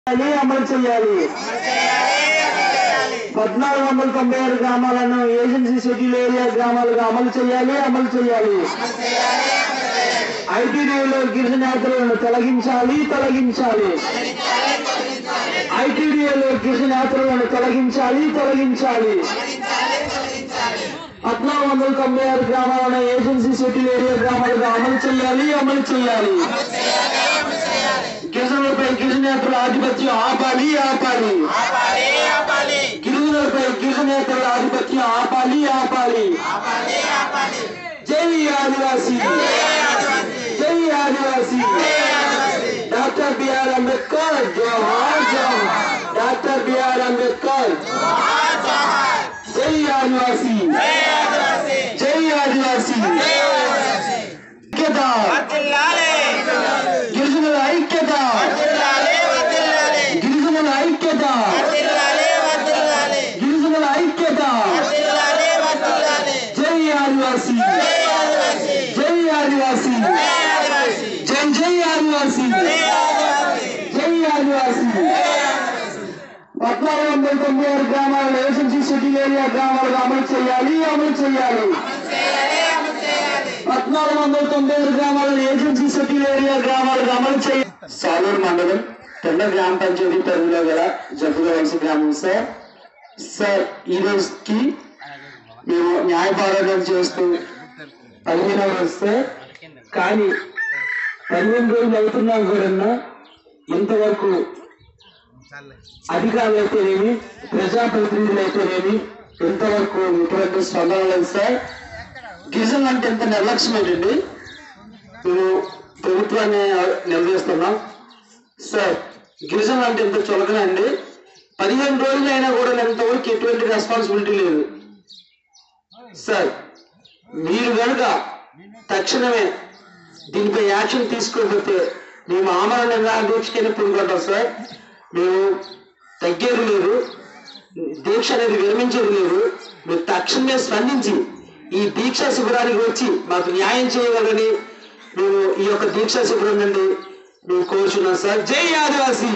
అమలు చేయాలి 1496 గ్రామాలను ఏజెన్సీ షెడ్యూల్ ఏరియా గ్రామాలుగా అమలు చేయాలి ఐటీడీఏలో గిరిజనేతలను తొలగించాలి ఐటీడీఏలో గిరిజనేతలను తొలగించాలి 1496 గ్రామాలను ఏజెన్సీ షెడ్యూల్ ఏరియా గ్రామాలుగా అమలు చేయాలి గిరిజనులపై గిరిజనేతల ఆధిపత్యం ఆపాలి గిరిజనులపై గిరిజనేతల ఆధిపత్యం ఆపాలి జై ఆదివాసీ డాక్టర్ బిఆర్ అంబేద్కర్ జోహార్ డాక్టర్ బిఆర్ అంబేద్కర్ జై ఆదివాసీ గిరిజనుల ఐక్యత జై ఆదివాసీ జై ఆదివాసీ 1496 గ్రామాలను ఏజెన్సీ షెడ్యూల్ ఏరియా గ్రామాలుగా అమలు చేయాలి 1496 గ్రామాలను ఏజెన్సీ షెడ్యూల్ ఏరియా గ్రామాలుగా అమలు చేయాలి. సాలూరు మండలం తొండ గ్రామ పంచాయతీ పరిధిలో గల జబ్బుగవలసి గ్రామం సార్ ఈ రోజుకి మేము న్యాయ పోరాటం చేస్తూ 15వ వస్తే కానీ 15 రోజులు అవుతున్నా కూడా ఇంతవరకు అధికారులు అయితేనేమి ప్రజాప్రతినిధులు అయితేనేమి ఇంతవరకు ఇటువంటి స్పందన లేదు సార్. గిరిజనులు అంటే ఎంత నిర్లక్ష్యం ఏంటండి. మేము ప్రభుత్వాన్ని నిలదీస్తున్నాం సార్. గిరిజనులు అంటే ఎంత చులకన అండి. 15 రోజులైనా కూడా ఇంతవరకు ఎటువంటి రెస్పాన్సిబిలిటీ లేదు సార్. మీరు కనుక తక్షణమే దీనిపై యాక్షన్ తీసుకోకపోతే మేము ఆమరణ దీక్షకైనా పొందుకుంటాం సార్. మేము తగ్గేది లేదు, దీక్ష అనేది విరమించేది లేదు. మీరు తక్షణమే స్పందించి ఈ దీక్షా శిబిరానికి వచ్చి మాకు న్యాయం చేయగలని మేము ఈ యొక్క దీక్షా శిబిరం నుండి మేము కోరుచున్నాం సార్. జై ఆదివాసీ.